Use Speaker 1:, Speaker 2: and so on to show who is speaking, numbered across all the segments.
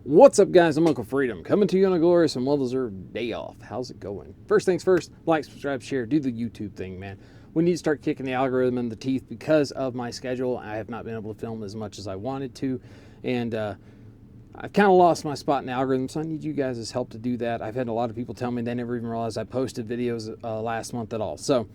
Speaker 1: What's up, guys? I'm Uncle Freedom, coming to you on a glorious and well-deserved day off. How's it going? First things first, like, subscribe, share, do the YouTube thing, man. We need to start kicking the algorithm in the teeth because of my schedule. I have not been able to film as much as I wanted to, and I've kind of lost my spot in the algorithm, so I need you guys' help to do that. I've had a lot of people tell me they never even realized I posted videos last month at all. So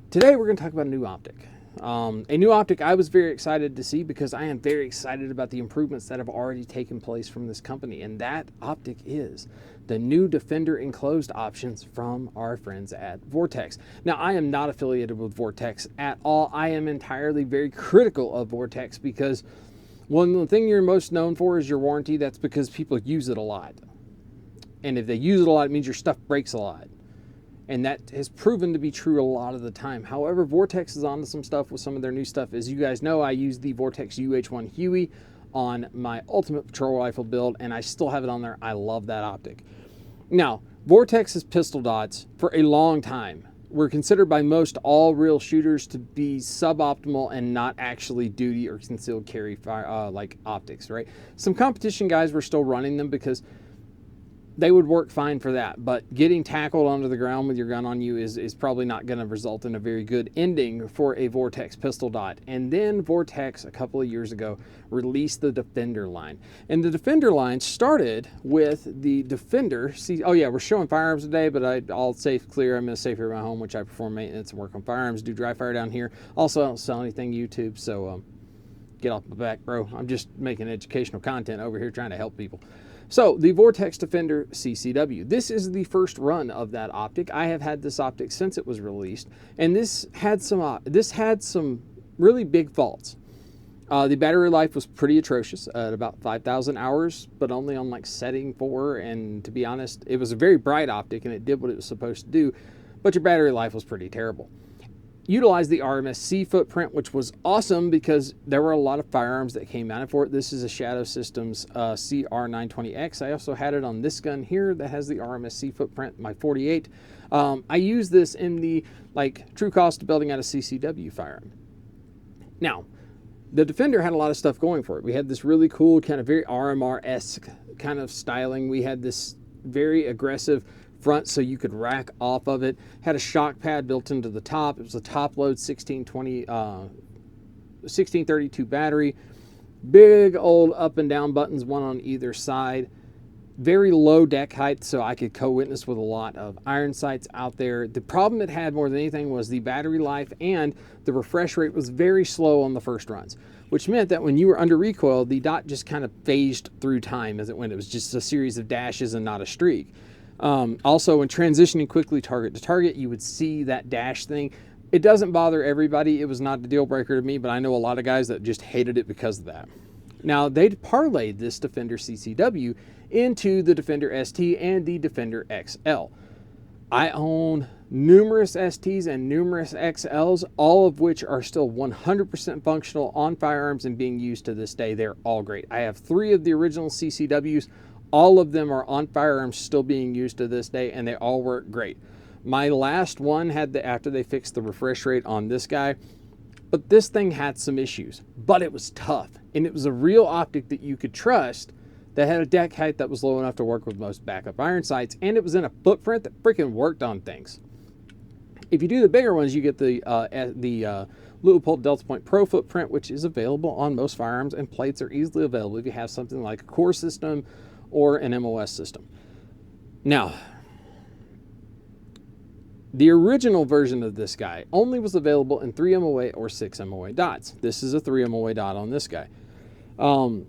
Speaker 1: today we're going to talk about a new optic. A new optic I was very excited to see because I am very excited about the improvements that have already taken place from this company, and that optic is the new Defender Enclosed options from our friends at Vortex. Now, I am not affiliated with Vortex at all. I am entirely very critical of Vortex because one thing you're most known for is your warranty. That's because people use it a lot. And if they use it a lot, it means your stuff breaks a lot. And that has proven to be true a lot of the time. However, Vortex is onto some stuff with some of their new stuff. As you guys know, I use the Vortex UH1 Huey on my Ultimate Patrol Rifle build, and I still have it on there. I love that optic. Now, Vortex's pistol dots, for a long time, were considered by most all real shooters to be suboptimal and not actually duty or concealed carry fire, like optics, right? Some competition guys were still running them because they would work fine for that, but getting tackled onto the ground with your gun on you is probably not going to result in a very good ending for a Vortex pistol dot. And then Vortex, a couple of years ago, released the Defender line. And the Defender line started with the Defender. Oh yeah, we're showing firearms today, but I'll safe clear. I'm in a safe area at my home, which I perform maintenance and work on firearms, do dry fire down here. Also, I don't sell anything YouTube, so get off my back, bro. I'm just making educational content over here trying to help people. So, the Vortex Defender CCW. This is the first run of that optic. I have had this optic since it was released, and this had some really big faults. The battery life was pretty atrocious at about 5,000 hours, but only on like setting 4, and to be honest, it was a very bright optic and it did what it was supposed to do, but your battery life was pretty terrible. Utilized the RMSC footprint, which was awesome because there were a lot of firearms that came mounted for it. This is a Shadow Systems CR920X. I also had it on this gun here that has the RMSC footprint, my 48. I use this in the true cost of building out a CCW firearm. Now, the Defender had a lot of stuff going for it. We had this really cool kind of very RMR-esque kind of styling. We had this very aggressive front so you could rack off of it. Had a shock pad built into the top. It was a top load 1632 battery. Big old up and down buttons, one on either side. Very low deck height, so I could co-witness with a lot of iron sights out there. The problem it had more than anything was the battery life, and the refresh rate was very slow on the first runs, which meant that when you were under recoil, the dot just kind of phased through time as it went. It was just a series of dashes and not a streak. Also, when transitioning quickly target to target, you would see that dash thing. It doesn't bother everybody. It was not a deal breaker to me, but I know a lot of guys that just hated it because of that. Now, they'd parlayed this Defender CCW into the Defender ST and the Defender XL. I own numerous STs and numerous XLs, all of which are still 100% functional on firearms and being used to this day. They're all great. I have 3 of the original CCWs. All of them are on firearms still being used to this day, and they all work great. My last one had after they fixed the refresh rate on this guy, but this thing had some issues, but it was tough, and it was a real optic that you could trust that had a deck height that was low enough to work with most backup iron sights, and it was in a footprint that freaking worked on things. If you do the bigger ones, you get the Leupold Delta Point Pro footprint, which is available on most firearms, and plates are easily available if you have something like a core system or an MOS system. Now, the original version of this guy only was available in 3 MOA or 6 MOA dots. This is a 3 MOA dot on this guy. And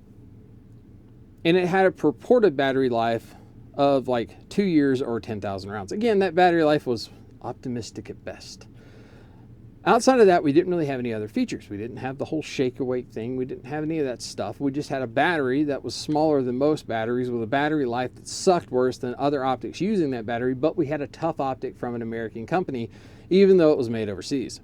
Speaker 1: it had a purported battery life of like 2 years or 10,000 rounds. Again, that battery life was optimistic at best. Outside of that, we didn't really have any other features. We didn't have the whole shake awake thing. We didn't have any of that stuff. We just had a battery that was smaller than most batteries with a battery life that sucked worse than other optics using that battery, but we had a tough optic from an American company, even though it was made overseas.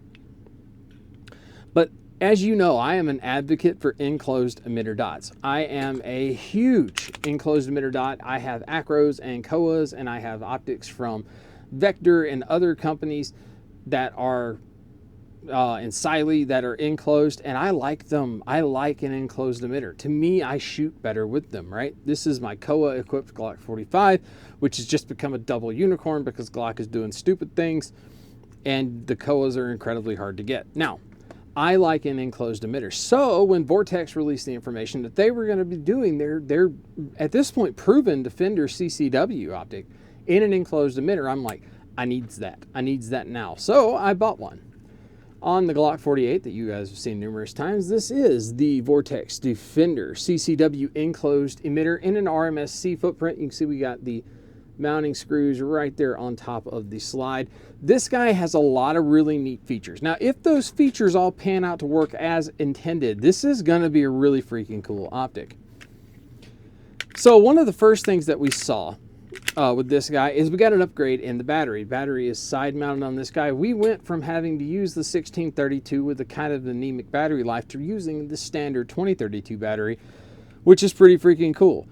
Speaker 1: But as you know, I am an advocate for enclosed emitter dots. I am a huge enclosed emitter dot. I have Acros and Koas, and I have optics from Vector and other companies that are and Siley that are enclosed, and I like them. I like an enclosed emitter. To me, I shoot better with them, right? This is my Koa equipped Glock 45, which has just become a double unicorn because Glock is doing stupid things, and the Koas are incredibly hard to get. Now, I like an enclosed emitter. So when Vortex released the information that they were going to be doing their at this point proven Defender CCW optic in an enclosed emitter, I'm like, I needs that. I needs that now. So I bought one. On the Glock 48 that you guys have seen numerous times, this is the Vortex Defender CCW Enclosed emitter in an RMSC footprint. You can see we got the mounting screws right there on top of the slide. This guy has a lot of really neat features. Now, if those features all pan out to work as intended, this is going to be a really freaking cool optic. So one of the first things that we saw with this guy is we got an upgrade in the battery. Battery is side mounted on this guy. We went from having to use the 1632 with a kind of anemic battery life to using the standard 2032 battery, which is pretty freaking cool.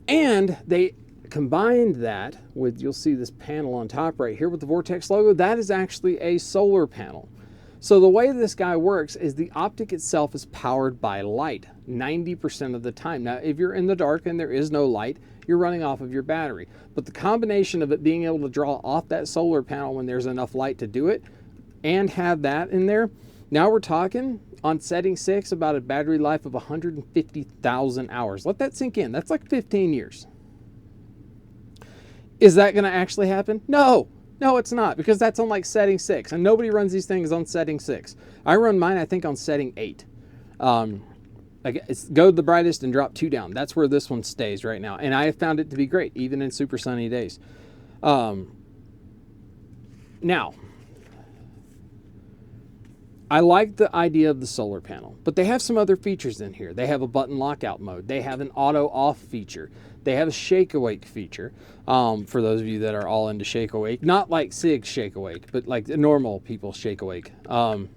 Speaker 1: And they combined that with, you'll see this panel on top right here with the Vortex logo, that is actually a solar panel. So the way this guy works is the optic itself is powered by light 90% of the time. Now, if you're in the dark and there is no light, you're running off of your battery. But the combination of it being able to draw off that solar panel when there's enough light to do it and have that in there, now we're talking on setting 6 about a battery life of 150,000 hours. Let that sink in. That's like 15 years. Is that going to actually happen? No. No, it's not, because that's on like setting 6, and nobody runs these things on setting 6. I run mine, I think, on setting 8. Go to the brightest and drop 2 down. That's where this one stays right now, and I have found it to be great, even in super sunny days. Now, I like the idea of the solar panel, but they have some other features in here. They have a button lockout mode. They have an auto off feature. They have a shake awake feature. For those of you that are all into shake awake, not like SIG shake awake, but like the normal people shake awake. So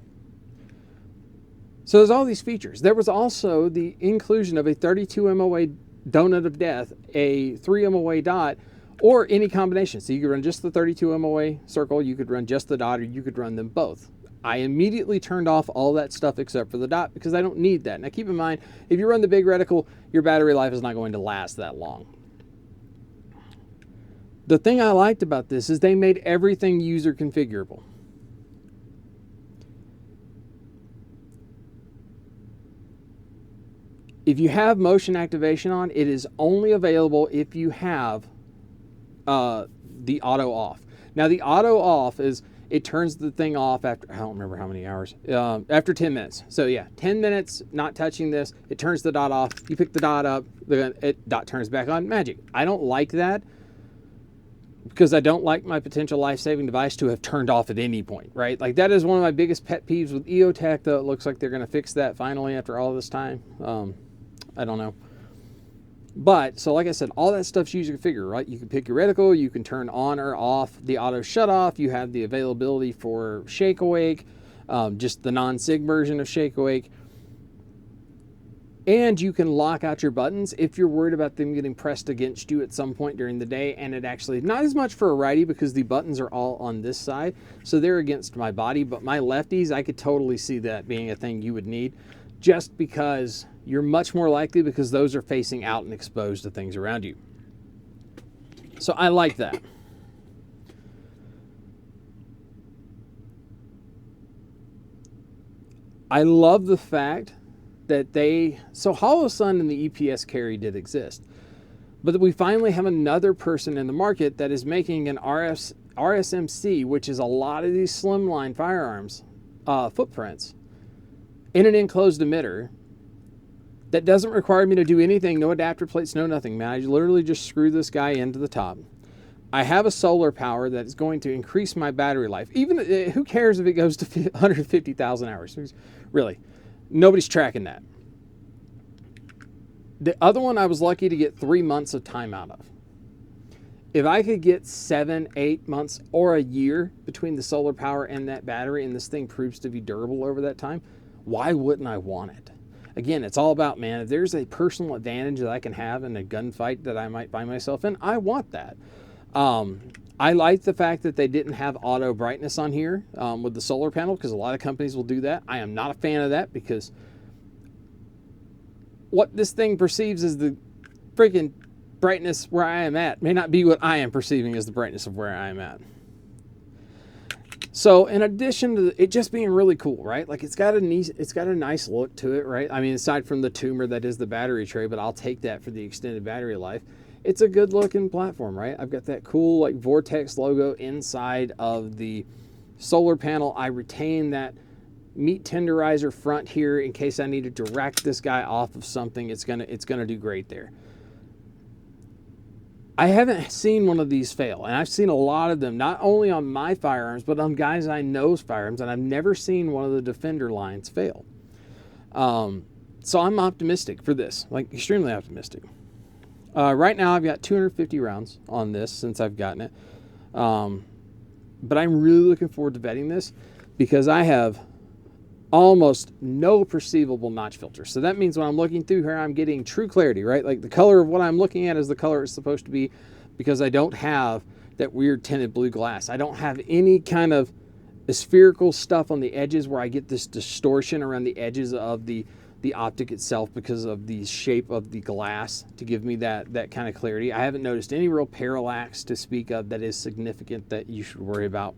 Speaker 1: there's all these features. There was also the inclusion of a 32 MOA donut of death, a 3 MOA dot, or any combination. So you could run just the 32 MOA circle, you could run just the dot, or you could run them both. I immediately turned off all that stuff except for the dot because I don't need that. Now keep in mind, if you run the big reticle, your battery life is not going to last that long. The thing I liked about this is they made everything user configurable. If you have motion activation on, it is only available if you have the auto off. Now the auto off is, it turns the thing off after, I don't remember how many hours, after 10 minutes. So yeah, 10 minutes not touching this, it turns the dot off, you pick the dot up, the dot turns back on, magic. I don't like that because I don't like my potential life-saving device to have turned off at any point, right? Like that is one of my biggest pet peeves with EOTech, though it looks like they're gonna fix that finally after all this time. I don't know. But, so like I said, all that stuff's user configure, right? You can pick your reticle, you can turn on or off the auto shut off, you have the availability for shake awake, just the non-SIG version of shake awake. And you can lock out your buttons if you're worried about them getting pressed against you at some point during the day. And it actually, not as much for a righty because the buttons are all on this side, so they're against my body, but my lefties, I could totally see that being a thing you would need, just because you're much more likely, because those are facing out and exposed to things around you. So I like that. I love the fact that so Hollow Sun and the EPS carry did exist, but that we finally have another person in the market that is making an RSMC, which is a lot of these slimline firearms footprints, in an enclosed emitter that doesn't require me to do anything, no adapter plates, no nothing, man. I literally just screw this guy into the top. I have a solar power that is going to increase my battery life. Even, who cares if it goes to 150,000 hours? Really, nobody's tracking that. The other one I was lucky to get 3 months of time out of. If I could get 7, 8 months or a year between the solar power and that battery, and this thing proves to be durable over that time, why wouldn't I want it? Again, it's all about, man, if there's a personal advantage that I can have in a gunfight that I might find myself in, I want that. I like the fact that they didn't have auto brightness on here with the solar panel, because a lot of companies will do that. I am not a fan of that, because what this thing perceives as the freaking brightness where I am at may not be what I am perceiving as the brightness of where I am at. So in addition to it just being really cool, right? Like it's got a nice look to it, right? I mean, aside from the tumor that is the battery tray, but I'll take that for the extended battery life. It's a good looking platform, right? I've got that cool like Vortex logo inside of the solar panel. I retain that meat tenderizer front here in case I need to direct this guy off of something. It's gonna do great there. I haven't seen one of these fail, and I've seen a lot of them, not only on my firearms, but on guys I know's firearms, and I've never seen one of the Defender lines fail. So I'm optimistic for this, like extremely optimistic. Right now I've got 250 rounds on this since I've gotten it, but I'm really looking forward to vetting this because I have almost no perceivable notch filter. So that means when I'm looking through here, I'm getting true clarity, right? Like the color of what I'm looking at is the color it's supposed to be, because I don't have that weird tinted blue glass. I don't have any kind of spherical stuff on the edges where I get this distortion around the edges of the optic itself because of the shape of the glass to give me that kind of clarity. I haven't noticed any real parallax to speak of that is significant that you should worry about.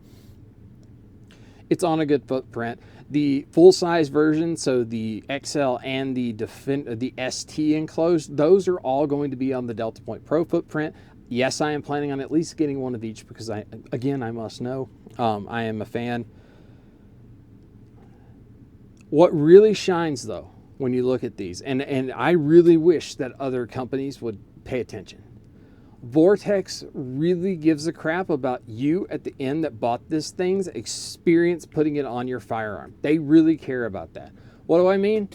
Speaker 1: It's on a good footprint. The full-size version, so the XL and the ST Enclosed, those are all going to be on the Delta Point Pro footprint. Yes, I am planning on at least getting one of each because I must know. I am a fan. What really shines, though, when you look at these, and I really wish that other companies would pay attention. Vortex really gives a crap about you at the end that bought this thing's experience putting it on your firearm. They really care about that. What do I mean?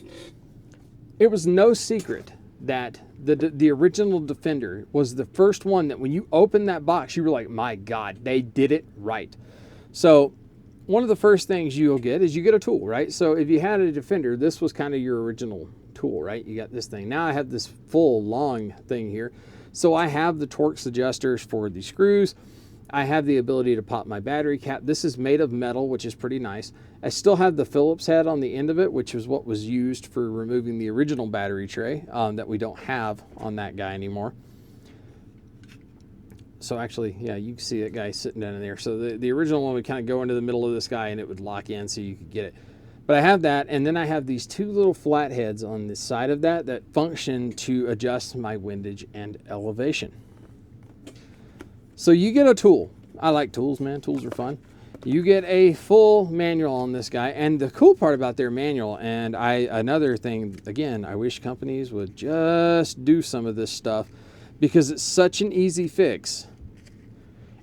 Speaker 1: It was no secret that the original Defender was the first one that when you opened that box, you were like, my God, they did it right. So one of the first things you'll get is you get a tool, right? So if you had a Defender, this was kind of your original tool, right? You got this thing. Now I have this full long thing here. So I have the Torx adjusters for the screws. I have the ability to pop my battery cap. This is made of metal, which is pretty nice. I still have the Phillips head on the end of it, which is what was used for removing the original battery tray that we don't have on that guy anymore. So actually, yeah, you can see that guy sitting down in there. So the original one would kind of go into the middle of this guy and it would lock in so you could get it. But I have that, and then I have these two little flat heads on the side of that function to adjust my windage and elevation. So you get a tool. I like tools, man. Tools are fun. You get a full manual on this guy, and the cool part about their manual, and another thing, again, I wish companies would just do some of this stuff because it's such an easy fix,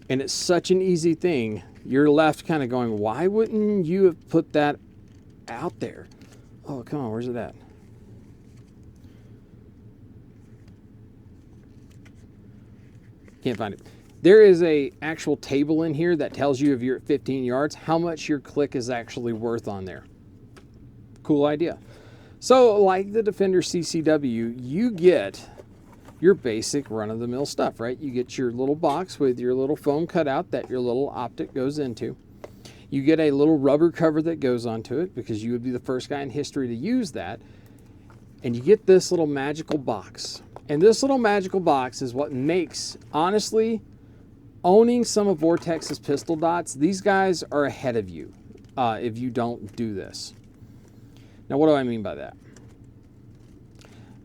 Speaker 1: and it's such an easy thing. You're left kind of going, why wouldn't you have put that out there? Oh, come on, where's it at? Can't find it. There is a actual table in here that tells you if you're at 15 yards, how much your click is actually worth on there. Cool idea. So like the Defender CCW, you get your basic run-of-the-mill stuff, right? You get your little box with your little foam cutout that your little optic goes into. You get a little rubber cover that goes onto it because you would be the first guy in history to use that. And you get this little magical box. And this little magical box is what makes, honestly, owning some of Vortex's pistol dots, these guys are ahead of you if you don't do this. Now, what do I mean by that?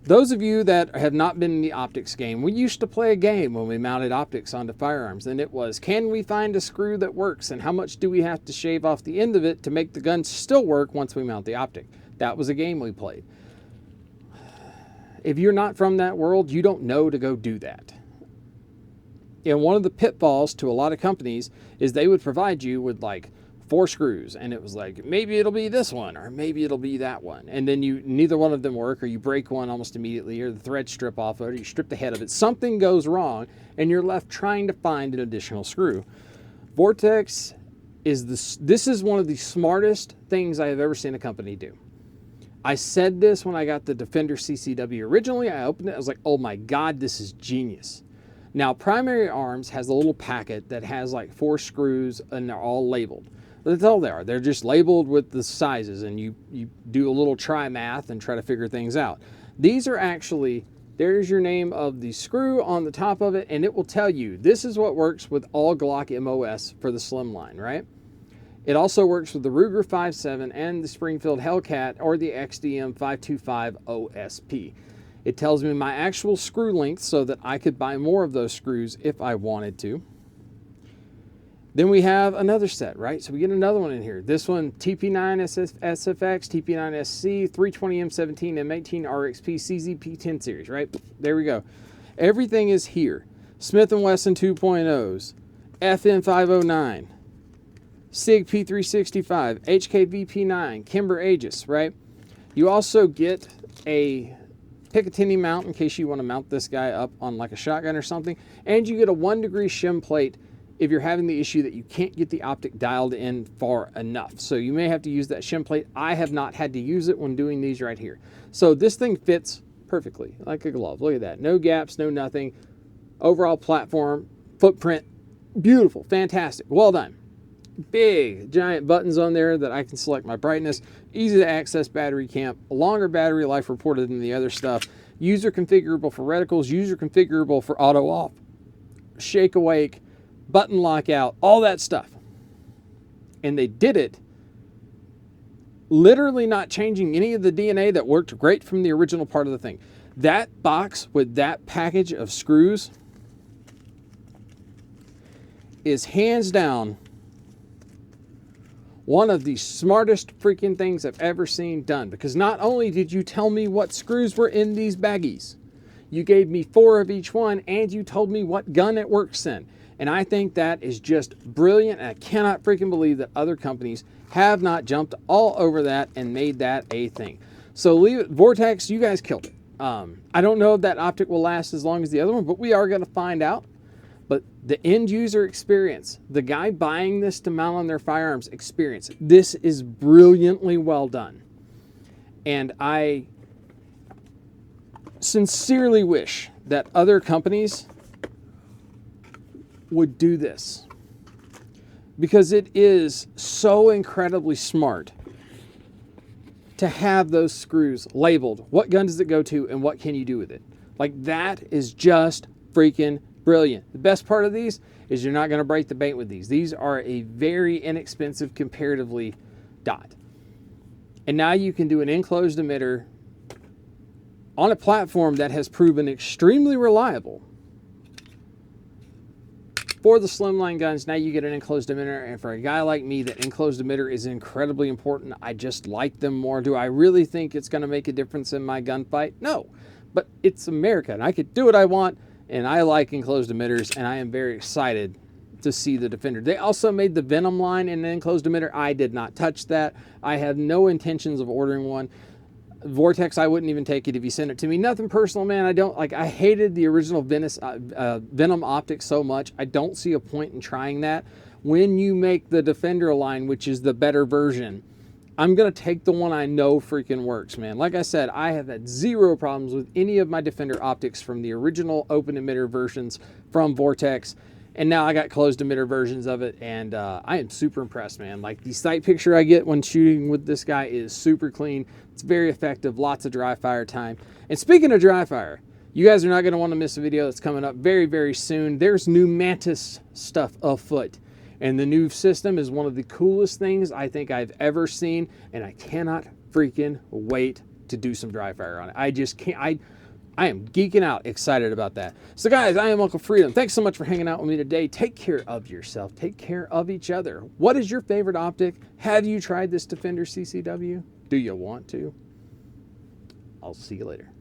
Speaker 1: Those of you that have not been in the optics game, we used to play a game when we mounted optics onto firearms, and it was, can we find a screw that works, and how much do we have to shave off the end of it to make the gun still work once we mount the optic? That was a game we played. If you're not from that world, you don't know to go do that. And one of the pitfalls to a lot of companies is they would provide you with like 4 screws, and it was like, maybe it'll be this one or maybe it'll be that one, and then neither one of them work, or you break one almost immediately, or the threads strip off of it, or you strip the head of it. Something goes wrong and you're left trying to find an additional screw. Vortex is this is one of the smartest things I have ever seen a company do. I said this when I got the Defender CCW originally. I opened it, I was like, oh my God, this is genius. Now, primary arms has a little packet that has like 4 screws and they're all labeled. That's all they are. They're just labeled with the sizes, and you do a little try math and try to figure things out. These are actually, there's your name of the screw on the top of it, and it will tell you this is what works with all Glock MOS for the slimline, right? It also works with the Ruger 5.7 and the Springfield Hellcat or the XDM 525 OSP. It tells me my actual screw length so that I could buy more of those screws if I wanted to. Then we have another set, right? So we get another one in here. This one, TP9 SFX, TP9 SC, 320 M17, M18 RXP, CZP 10 series, right? There we go. Everything is here. Smith & Wesson 2.0s, FN 509, SIG P365, HK VP9, Kimber Aegis, right? You also get a Picatinny mount in case you want to mount this guy up on like a shotgun or something, and you get a 1-degree shim plate if you're having the issue that you can't get the optic dialed in far enough. So you may have to use that shim plate. I have not had to use it when doing these right here. So this thing fits perfectly like a glove. Look at that. No gaps, no nothing. Overall platform, footprint, beautiful, fantastic, well done. Big giant buttons on there that I can select my brightness, easy to access battery camp, a longer battery life reported than the other stuff, user configurable for reticles, user configurable for auto off, shake awake, button lockout, all that stuff. And they did it literally not changing any of the DNA that worked great from the original part of the thing. That box with that package of screws is hands down one of the smartest freaking things I've ever seen done, because not only did you tell me what screws were in these baggies, you gave me 4 of each one, and you told me what gun it works in. And I think that is just brilliant, and I cannot freaking believe that other companies have not jumped all over that and made that a thing. So leave it, Vortex, you guys killed it. I don't know if that optic will last as long as the other one, but we are going to find out. But the end user experience, the guy buying this to mount on their firearms experience, this is brilliantly well done. And I sincerely wish that other companies would do this, because it is so incredibly smart to have those screws labeled. What gun does it go to and what can you do with it? Like, that is just freaking brilliant. The best part of these is you're not going to break the bank with these. These are a very inexpensive comparatively dot. And now you can do an enclosed emitter on a platform that has proven extremely reliable. For the slimline guns, now you get an enclosed emitter, and for a guy like me, that enclosed emitter is incredibly important. I just like them more. Do I really think it's going to make a difference in my gunfight? No, but it's America, and I could do what I want, and I like enclosed emitters, and I am very excited to see the Defender. They also made the Venom line in an enclosed emitter. I did not touch that. I have no intentions of ordering one. Vortex, I wouldn't even take it if you sent it to me. Nothing personal, man. I hated the original Venom optic so much. I don't see a point in trying that. When you make the Defender line, which is the better version, I'm going to take the one I know freaking works, man. Like I said, I have had zero problems with any of my Defender optics from the original open emitter versions from Vortex. And now I got closed emitter versions of it, and I am super impressed, man. Like, the sight picture I get when shooting with this guy is super clean. It's very effective, lots of dry fire time. And speaking of dry fire, you guys are not going to want to miss a video that's coming up very, very soon. There's new Mantis stuff afoot, and the new system is one of the coolest things I think I've ever seen, and I cannot freaking wait to do some dry fire on it. I just can't. I am geeking out, excited about that. So guys, I am Uncle Freedom. Thanks so much for hanging out with me today. Take care of yourself. Take care of each other. What is your favorite optic? Have you tried this Defender CCW? Do you want to? I'll see you later.